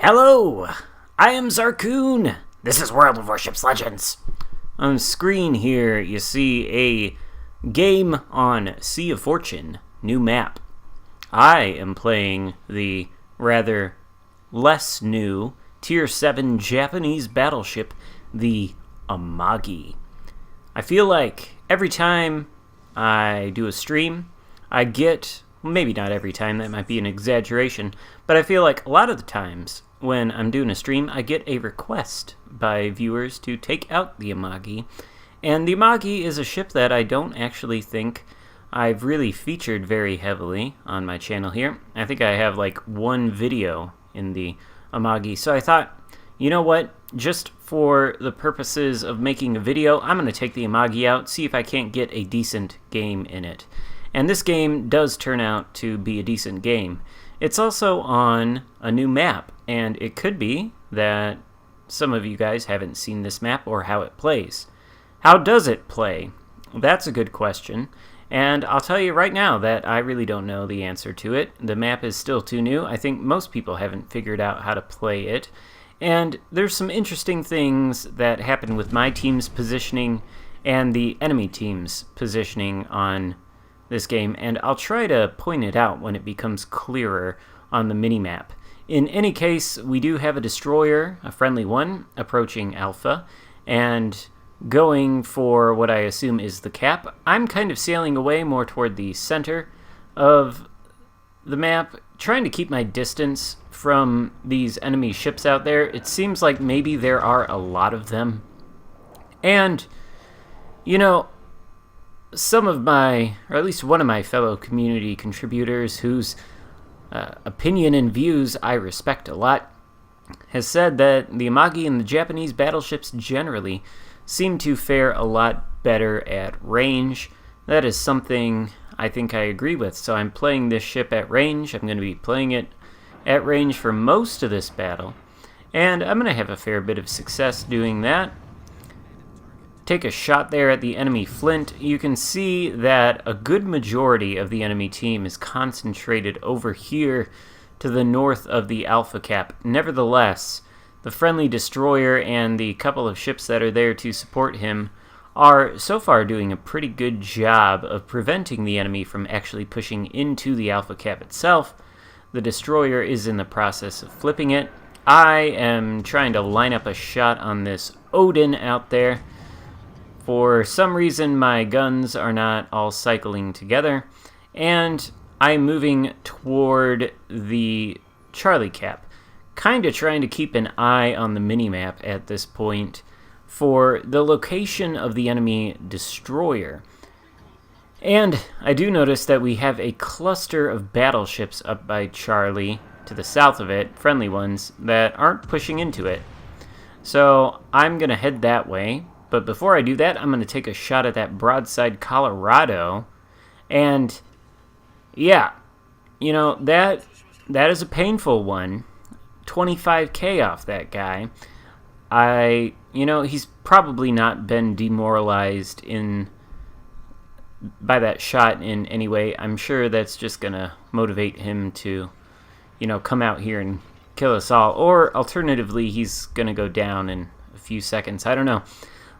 Hello, I am Xarkun. This is World of Warships Legends. On screen here, you see a game on Sea of Fortune, new map. I am playing the rather less new Tier 7 Japanese battleship, the Amagi. I feel like every time I do a stream, I get, maybe not every time, that might be an exaggeration, but I feel like a lot of the times when I'm doing a stream, I get a request by viewers to take out the Amagi. And the Amagi is a ship that I don't actually think I've really featured very heavily on my channel here. I think I have like one video in the Amagi. So I thought, you know what? Just for the purposes of making a video, I'm going to take the Amagi out, see if I can't get a decent game in it. And this game does turn out to be a decent game. It's also on a new map, and it could be that some of you guys haven't seen this map or how it plays. How does it play? That's a good question, and I'll tell you right now that I really don't know the answer to it. The map is still too new. I think most people haven't figured out how to play it, and there's some interesting things that happen with my team's positioning and the enemy team's positioning on this game, and I'll try to point it out when it becomes clearer on the minimap. In any case, we do have a destroyer, a friendly one, approaching Alpha, and going for what I assume is the cap. I'm kind of sailing away more toward the center of the map, trying to keep my distance from these enemy ships out there. It seems like maybe there are a lot of them. And, you know, some of my, or at least one of my fellow community contributors whose opinion and views I respect a lot, has said that the Amagi and the Japanese battleships generally seem to fare a lot better at range. That is something I think I agree with. So I'm playing this ship at range. I'm going to be playing it at range for most of this battle, and I'm going to have a fair bit of success doing that. Take a shot there at the enemy flint. You can see that a good majority of the enemy team is concentrated over here to the north of the Alpha Cap. Nevertheless, the friendly destroyer and the couple of ships that are there to support him are so far doing a pretty good job of preventing the enemy from actually pushing into the Alpha Cap itself. The destroyer is in the process of flipping it. I am trying to line up a shot on this Odin out there. For some reason, my guns are not all cycling together, and I'm moving toward the Charlie Cap, kind of trying to keep an eye on the minimap at this point for the location of the enemy destroyer. And I do notice that we have a cluster of battleships up by Charlie to the south of it, friendly ones, that aren't pushing into it. So I'm going to head that way. But before I do that, I'm going to take a shot at that broadside Colorado. And yeah, you know, that is a painful one. 25k off that guy. He's probably not been demoralized by that shot in any way. I'm sure that's just going to motivate him to, come out here and kill us all. Or alternatively, he's going to go down in a few seconds. I don't know.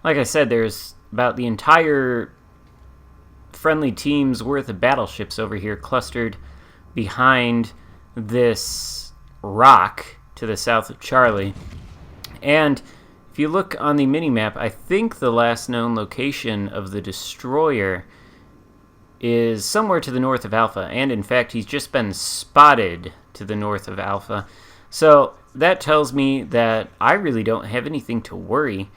Like I said, there's about the entire friendly team's worth of battleships over here clustered behind this rock to the south of Charlie. And if you look on the minimap, I think the last known location of the destroyer is somewhere to the north of Alpha. And in fact, he's just been spotted to the north of Alpha. So that tells me that I really don't have anything to worry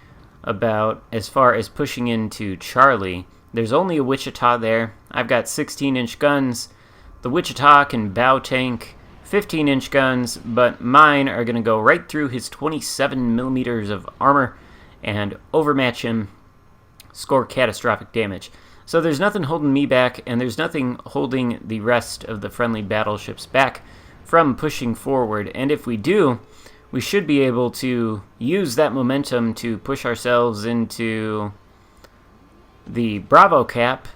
about as far as pushing into Charlie. There's only a Wichita there. I've got 16-inch guns. The Wichita can bow tank 15-inch guns, but mine are going to go right through his 27 millimeters of armor and overmatch him, score catastrophic damage. So there's nothing holding me back, and there's nothing holding the rest of the friendly battleships back from pushing forward. And if we do, we should be able to use that momentum to push ourselves into the Bravo Cap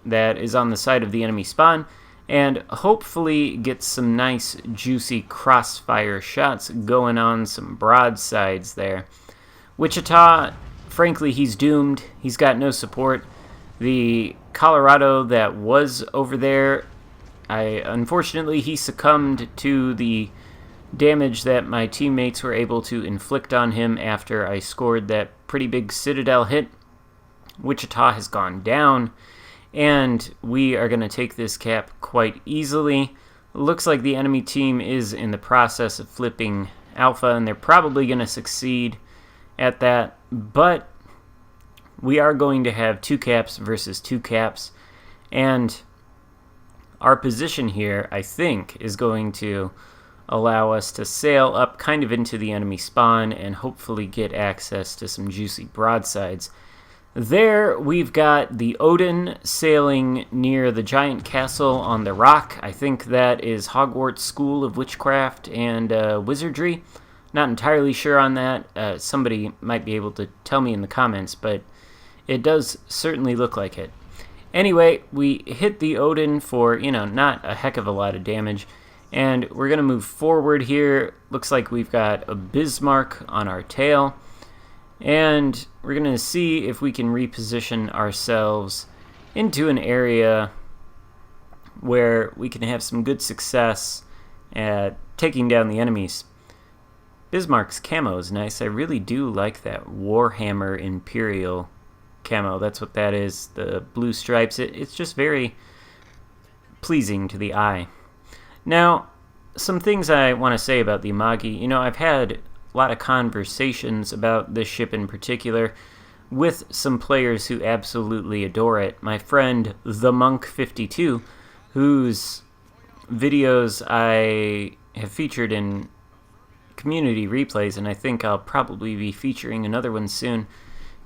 that is on the side of the enemy spawn, and hopefully get some nice juicy crossfire shots going on some broadsides there. Wichita, frankly, he's doomed. He's got no support. The Colorado that was over there, unfortunately, he succumbed to the damage that my teammates were able to inflict on him after I scored that pretty big Citadel hit. Wichita has gone down, and we are going to take this cap quite easily. Looks like the enemy team is in the process of flipping Alpha, and they're probably going to succeed at that, but we are going to have 2 caps versus 2 caps, and our position here, I think, is going to allow us to sail up kind of into the enemy spawn and hopefully get access to some juicy broadsides. There we've got the Odin sailing near the giant castle on the rock. I think that is Hogwarts School of Witchcraft and Wizardry. Not entirely sure on that. Somebody might be able to tell me in the comments, but it does certainly look like it. Anyway, we hit the Odin for, not a heck of a lot of damage, and we're going to move forward here. Looks like we've got a Bismarck on our tail, and we're going to see if we can reposition ourselves into an area where we can have some good success at taking down the enemies. Bismarck's camo is nice. I really do like that Warhammer Imperial camo. That's what that is, the blue stripes. It's just very pleasing to the eye. Now, some things I want to say about the Amagi. I've had a lot of conversations about this ship in particular with some players who absolutely adore it. My friend, The Monk52, whose videos I have featured in community replays, and I think I'll probably be featuring another one soon.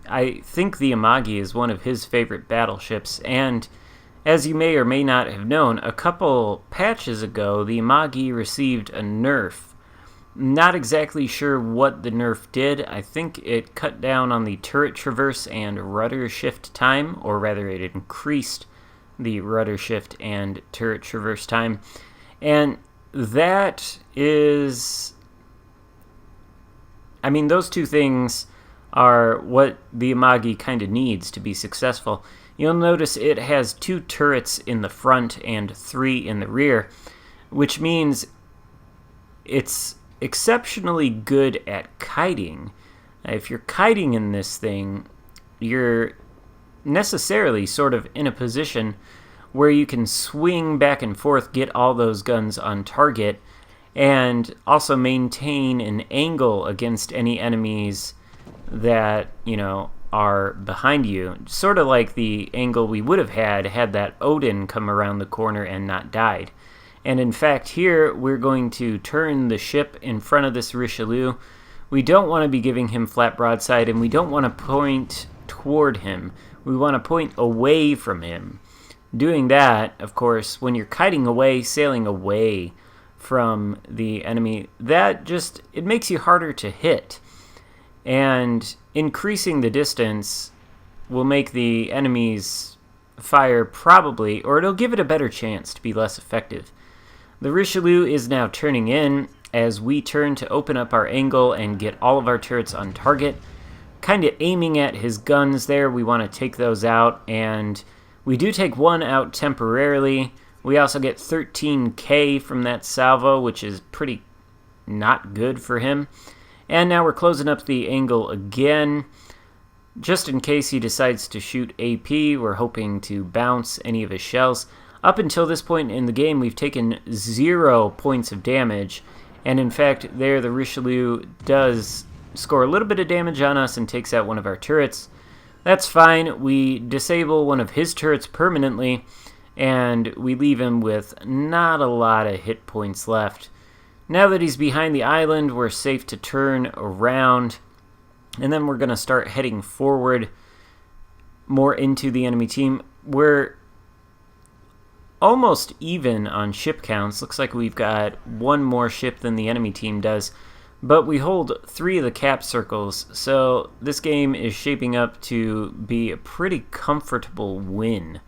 I think the Amagi is one of his favorite battleships, and as you may or may not have known, a couple patches ago, the Amagi received a nerf. Not exactly sure what the nerf did. I think it cut down on the turret traverse and rudder shift time, or rather it increased the rudder shift and turret traverse time. And that is... those two things are what the Amagi kind of needs to be successful. You'll notice it has 2 turrets in the front and 3 in the rear, which means it's exceptionally good at kiting. If you're kiting in this thing, you're necessarily sort of in a position where you can swing back and forth, get all those guns on target, and also maintain an angle against any enemies that, are behind you. Sort of like the angle we would have had that Odin come around the corner and not died. And in fact, here we're going to turn the ship in front of this Richelieu. We don't want to be giving him flat broadside, and we don't want to point toward him. We want to point away from him. Doing that, of course, when you're kiting away, sailing away from the enemy, it makes you harder to hit. And increasing the distance will make the enemy's fire probably, or it'll give it a better chance to be less effective. The Richelieu is now turning in as we turn to open up our angle and get all of our turrets on target. Kind of aiming at his guns there. We want to take those out, and we do take one out temporarily. We also get 13k from that salvo, which is pretty not good for him. And now we're closing up the angle again. Just in case he decides to shoot AP, we're hoping to bounce any of his shells. Up until this point in the game, we've taken 0 points of damage. And in fact, there the Richelieu does score a little bit of damage on us and takes out one of our turrets. That's fine. We disable one of his turrets permanently, and we leave him with not a lot of hit points left. Now that he's behind the island, we're safe to turn around, and then we're going to start heading forward more into the enemy team. We're almost even on ship counts. Looks like we've got one more ship than the enemy team does, but we hold 3 of the cap circles, so this game is shaping up to be a pretty comfortable win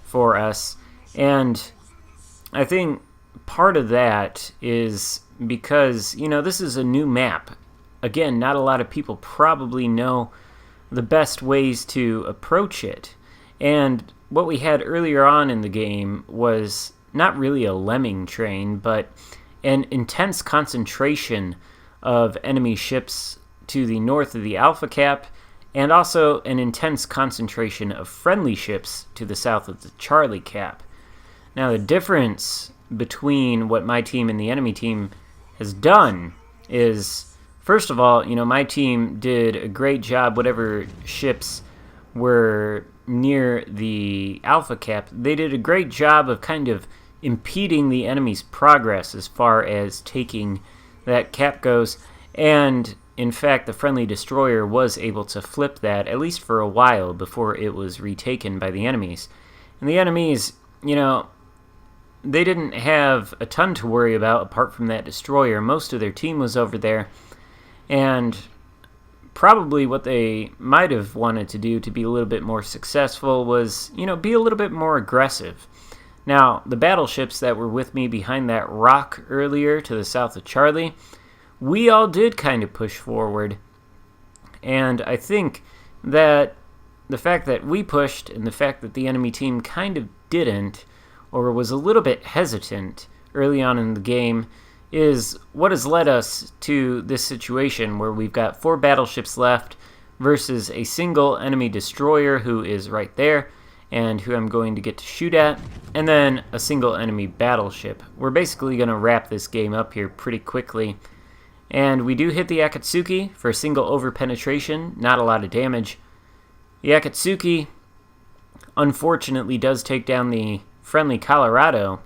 for us. And I think part of that is because, this is a new map. Again, not a lot of people probably know the best ways to approach it. And what we had earlier on in the game was not really a lemming train, but an intense concentration of enemy ships to the north of the Alpha Cap, and also an intense concentration of friendly ships to the south of the Charlie Cap. Now, the difference between what my team and the enemy team has done is, first of all, my team did a great job. Whatever ships were near the Alpha Cap, they did a great job of kind of impeding the enemy's progress as far as taking that cap goes. And in fact, the friendly destroyer was able to flip that, at least for a while, before it was retaken by the enemies. And the enemies, they didn't have a ton to worry about apart from that destroyer. Most of their team was over there. And probably what they might have wanted to do to be a little bit more successful was, be a little bit more aggressive. Now, the battleships that were with me behind that rock earlier to the south of Charlie, we all did kind of push forward. And I think that the fact that we pushed and the fact that the enemy team kind of didn't, or was a little bit hesitant early on in the game, is what has led us to this situation where we've got 4 battleships left versus a single enemy destroyer who is right there and who I'm going to get to shoot at, and then a single enemy battleship. We're basically going to wrap this game up here pretty quickly. And we do hit the Akatsuki for a single over-penetration, not a lot of damage. The Akatsuki, unfortunately, does take down the friendly Colorado,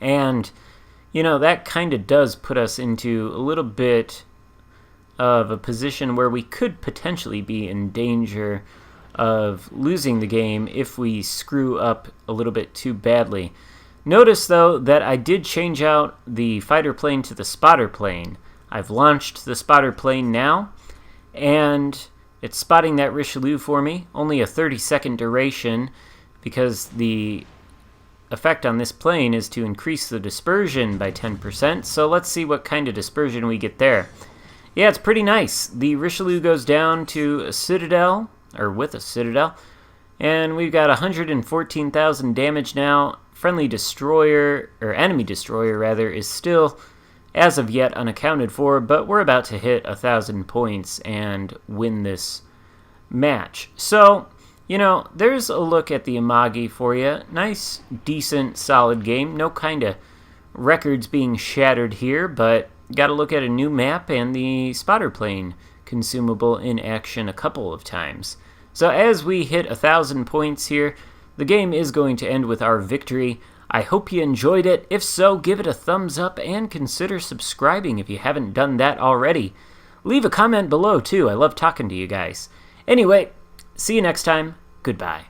and that kind of does put us into a little bit of a position where we could potentially be in danger of losing the game if we screw up a little bit too badly. Notice, though, that I did change out the fighter plane to the spotter plane. I've launched the spotter plane now, and it's spotting that Richelieu for me. Only a 30-second duration, because the effect on this plane is to increase the dispersion by 10%, so let's see what kind of dispersion we get there. Yeah, it's pretty nice. The Richelieu goes down to a citadel, or with a citadel, and we've got 114,000 damage now. Friendly destroyer, or enemy destroyer rather, is still, as of yet, unaccounted for, but we're about to hit 1,000 points and win this match. So, there's a look at the Amagi for you. Nice, decent, solid game. No kind of records being shattered here, but got to look at a new map and the spotter plane consumable in action a couple of times. So as we hit 1,000 points here, the game is going to end with our victory. I hope you enjoyed it. If so, give it a thumbs up and consider subscribing if you haven't done that already. Leave a comment below, too. I love talking to you guys. Anyway, see you next time. Goodbye.